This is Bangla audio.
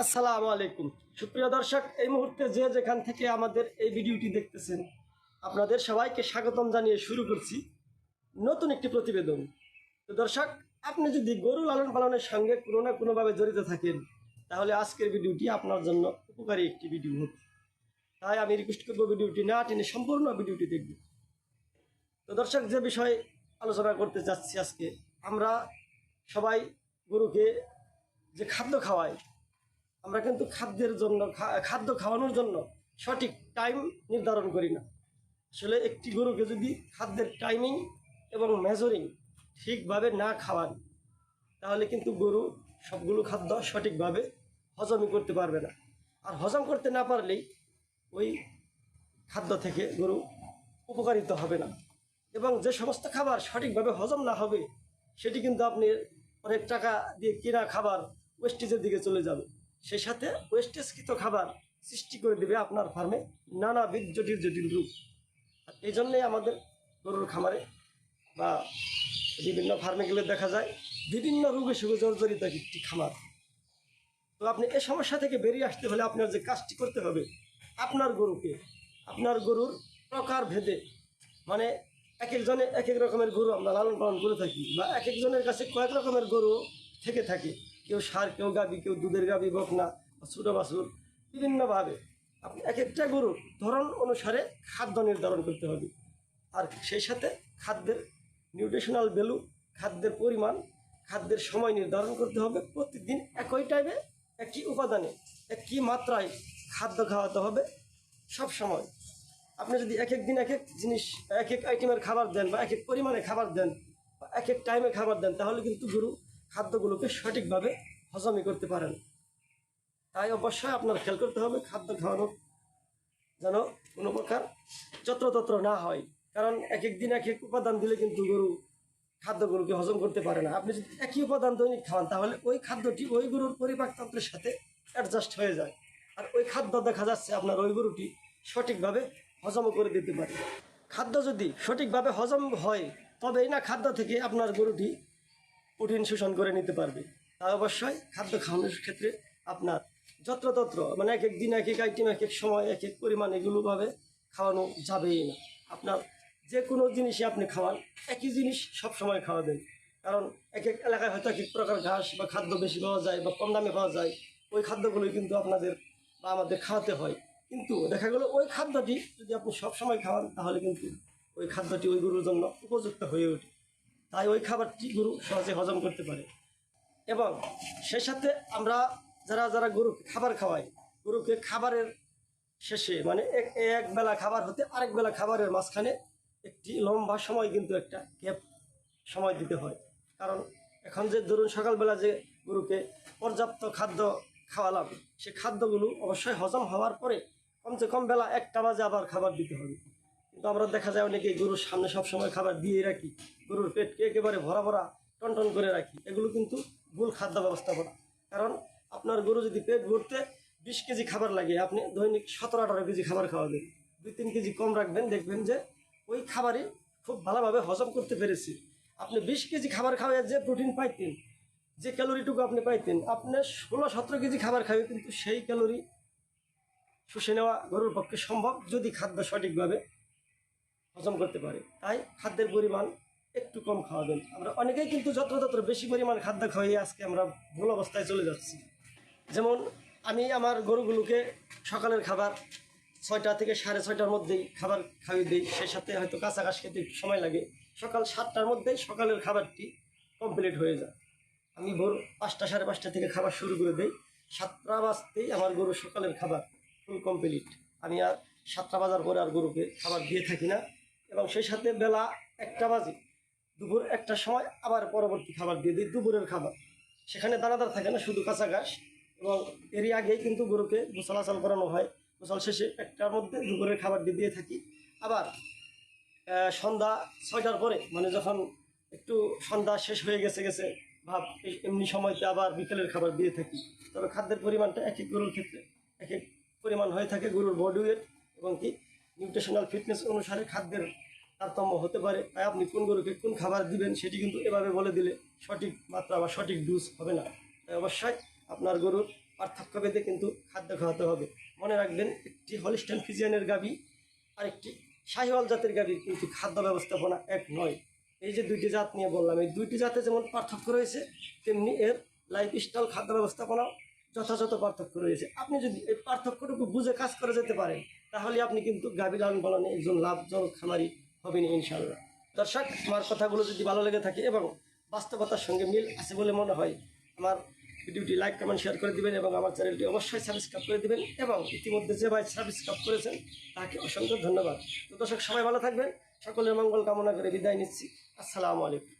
আসসালামু আলাইকুম সুপ্রিয় দর্শক, এই মুহূর্তে যে যেখান থেকে আমাদের এই ভিডিওটি দেখতেছেন আপনাদের সবাইকে স্বাগতম জানিয়ে শুরু করছি নতুন একটি প্রতিবেদন। তো দর্শক, আপনি যদি গরু লালন পালনের সঙ্গে কোনো না কোনোভাবে জড়িত থাকেন তাহলে আজকের ভিডিওটি আপনার জন্য উপকারী একটি ভিডিও হবে। তাই আমি রিকোয়েস্ট করবো ভিডিওটি না টেনে সম্পূর্ণ ভিডিওটি দেখবেন। তো দর্শক, যে বিষয়ে আলোচনা করতে চাচ্ছি আজকে, আমরা সবাই গরুকে যে খাদ্য খাওয়াই, আমরা কিন্তু খাদ্য খাওয়ানোর জন্য সঠিক টাইম নির্ধারণ করি না। আসলে একটি গরুকে যদি খাদ্যের টাইমিং এবং মেজারিং ঠিকভাবে না খাওয়ান তাহলে কিন্তু গরু সবগুলো খাদ্য সঠিকভাবে হজমই করতে পারবে না। আর হজম করতে না পারলেই ওই খাদ্য থেকে গরু উপকারিত হবে না। এবং যে সমস্ত খাবার সঠিকভাবে হজম না হবে সেটি কিন্তু আপনি অনেক টাকা দিয়ে কেনা খাবার ওয়েস্টেজের দিকে চলে যাবে। সেই সাথে ওয়েস্টেজকৃত খাবার সৃষ্টি করে দেবে আপনার ফার্মে নানাবিধ জটিল জটিল রোগ। আর এই জন্যেই আমাদের গরুর খামারে বা বিভিন্ন ফার্মে গেলে দেখা যায় বিভিন্ন রোগে সুগে জর্জরিত একটি খামার। তো আপনি এই সমস্যা থেকে বেরিয়ে আসতে হলে আপনার যে কাজটি করতে হবে, আপনার গরুর প্রকার ভেদে, মানে এক একজনে এক এক রকমের গরু আমরা লালন পালন করে থাকি, বা এক একজনের কাছে কয়েক রকমের গরু থেকে থাকে, কেউ ষাঁড়, কেউ গাভী, কেউ দুধের গাভী, বকনা, ছোটো বাছুর, বিভিন্নভাবে আপনি এক একটা গরুর ধরন অনুসারে খাদ্য নির্ধারণ করতে হবে। আর সেই সাথে খাদ্যের নিউট্রিশনাল ভ্যালু, খাদ্যের পরিমাণ, খাদ্যের সময় নির্ধারণ করতে হবে। প্রতিদিন একই টাইমে একই উপাদানে একই মাত্রায় খাদ্য খাওয়াতে হবে সব সময়। আপনি যদি এক এক দিন এক এক জিনিস, এক এক আইটেমের খাবার দেন, বা এক এক পরিমাণে খাবার দেন, বা এক এক টাইমে খাবার দেন, তাহলে কিন্তু গরু খাদ্যগুলোকে সঠিকভাবে হজমই করতে পারেন। তাই অবশ্যই আপনার খেয়াল করতে হবে খাদ্য খাওয়ানোর যেন কোনো প্রকার যত্রতত্র না হয়। কারণ এক এক দিন এক এক উপাদান দিলে কিন্তু গরু খাদ্যগুলোকে হজম করতে পারে না। আপনি যদি একই উপাদান দৈনিক খাওয়ান তাহলে ওই খাদ্যটি ওই গরুর পরিপাকতন্ত্রের সাথে অ্যাডজাস্ট হয়ে যায়, আর ওই খাদ্য দেখা যাচ্ছে আপনার ওই গরুটি সঠিকভাবে হজমও করে দিতে পারে। খাদ্য যদি সঠিকভাবে হজম হয় তবেই না খাদ্য থেকে আপনার গরুটি প্রোটিন শোষণ করে নিতে পারবে। তাই অবশ্যই খাদ্য খাওয়ানোর ক্ষেত্রে আপনার যত্রতত্র, মানে এক এক দিন এক এক আইটেম, এক এক সময় এক এক পরিমাণ, এগুলোভাবে খাওয়ানো যাবেই না। আপনার যে কোনো জিনিসই আপনি খাওয়ান, একই জিনিস সব সময় খাওয়াবেন। কারণ এক এক এলাকায় হয়তো এক এক প্রকার ঘাস বা খাদ্য বেশি পাওয়া যায় বা কম দামে পাওয়া যায়, ওই খাদ্যগুলোই কিন্তু আপনাদের বা আমাদের খাওয়াতে হয়। কিন্তু দেখা গেলো ওই খাদ্যটি যদি আপনি সব সময় খাওয়ান তাহলে কিন্তু ওই খাদ্যটি ওই গরুর জন্য উপযুক্ত হয়ে ওঠে। তাই ওই খাবারটি গরু সহজে হজম করতে পারে। এবং সেই সাথে আমরা যারা যারা গরুকে খাবার খাওয়াই, গরুকে খাবারের শেষে, মানে এক বেলা খাবার হতে আরেক বেলা খাবারের মাঝখানে একটি লম্বা সময় কিন্তু একটা গ্যাপ সময় দিতে হয়। কারণ এখন যে ধরুন সকালবেলা যে গরুকে পর্যাপ্ত খাদ্য খাওয়ালাম, সে খাদ্যগুলো অবশ্যই হজম হওয়ার পরে কমসে কম বেলা 1টা বাজে আবার খাবার দিতে হবে। কিন্তু আমরা দেখা যায় অনেকে গরুর সামনে সবসময় খাবার দিয়ে রাখি, গরুর পেটকে একেবারে ভরা ভরা টনটন করে রাখি। এগুলো কিন্তু ভুল খাদ্য ব্যবস্থাপনা। কারণ আপনার গরু যদি পেট ভরতে 20 কেজি খাবার লাগে, আপনি দৈনিক 17-18 কেজি খাবার খাওয়াবেন, 2-3 কেজি কম রাখবেন, দেখবেন যে ওই খাবারই খুব ভালোভাবে হজম করতে পেরেছি। আপনি 20 কেজি খাবার খাওয়ায় যে প্রোটিন পাইতেন, যে ক্যালোরিটুকু আপনি পাইতেন, আপনার 16-17 কেজি খাবার খাওয়াই কিন্তু সেই ক্যালোরি শুষে নেওয়া গরুর পক্ষে সম্ভব, যদি খাদ্য সঠিকভাবে হজম করতে পারে। তাই খাদ্যের পরিমাণ একটু কম খাওয়াবেন। আমরা অনেকেই কিন্তু যত্রতত্র বেশি পরিমাণ খাদ্য খাওয়াই আজকে আমরা ভুল অবস্থায় চলে যাচ্ছি। যেমন আমি আমার গরুগুলোকে সকালের খাবার 6টা থেকে 6:30টার মধ্যেই খাবার খাইয়ে দিই। সেই সাথে হয়তো কাঁচা ঘাস খেতে একটু সময় লাগে। সকাল 7টার মধ্যেই সকালের খাবারটি কমপ্লিট হয়ে যায়। আমি ভোর 5টা 5:30 থেকে খাবার শুরু করে দিই। 7টা বাজতেই আমার গরুর সকালের খাবার ফুল কমপ্লিট। আমি আর 7টা বাজার পরে আর গরুকে খাবার দিয়ে থাকি না। এবং সেই সাথে বেলা 1টা বাজে, দুপুর 1টার সময় আবার পরবর্তী খাবার দিয়ে দিই, দুপুরের খাবার। সেখানে দানাদার থাকে না, শুধু কাঁচা ঘাস। এবং এরই আগেই কিন্তু গরুকে গোসল আচাল করানো হয়। গোসল শেষে 1টার মধ্যে দুপুরের খাবারটি দিয়ে থাকি। আবার সন্ধ্যা 6টার পরে, মানে যখন একটু সন্ধ্যা শেষ হয়ে গেছে ভাব, এমনি সময়তে আবার বিকেলের খাবার দিয়ে থাকি। তবে খাদ্যের পরিমাণটা এক এক গরুর ক্ষেত্রে এক এক পরিমাণ হয়ে থাকে। গরুর বডি ওয়েট এবং কি নিউট্রিশনাল ফিটনেস অনুসারে খাদ্যের তারতম্য হতে পারে। তাই আপনি কোন গরুকে কোন খাবার দিবেন সেটি কিন্তু এভাবে বলে দিলে সঠিক মাত্রা বা সঠিক ডোজ হবে না। তাই অবশ্যই আপনার গরুর পার্থক্য ভেদে কিন্তু খাদ্য খাওয়াতে হবে। মনে রাখবেন, একটি হলিস্টাইন ফ্রিজিয়ানের গাভী আর একটি শাহিওয়াল জাতের গাভীর কিন্তু খাদ্য ব্যবস্থাপনা এক নয়। এই যে দুইটি জাত নিয়ে বললাম, এই দুইটি জাতে যেমন পার্থক্য রয়েছে, তেমনি এর লাইফস্টাইল খাদ্য ব্যবস্থাপনাও যথাযথ পার্থক্য রয়েছে। আপনি যদি এই পার্থক্যটুকু বুঝে কাজ করে যেতে পারেন, তাহলে আপনি কিন্তু গাভী লালন পালনে একজন লাভজনক খামারি হবেন ইনশাআল্লাহ। দর্শক, আমার কথাগুলো যদি ভালো লেগে থাকে এবং বাস্তবতার সঙ্গে মিল আছে বলে মনে হয়, আমার ভিডিওটি লাইক কমেন্ট শেয়ার করে দিবেন এবং আমার চ্যানেলটি অবশ্যই সাবস্ক্রাইব করে দিবেন। এবং ইতিমধ্যে যে ভাই সাবস্ক্রাইব করেছেন তাকে অসংখ্য ধন্যবাদ। তো দর্শক, সবাই ভালো থাকবেন। সকলের মঙ্গল কামনা করে বিদায় নিচ্ছি। আসসালামু আলাইকুম।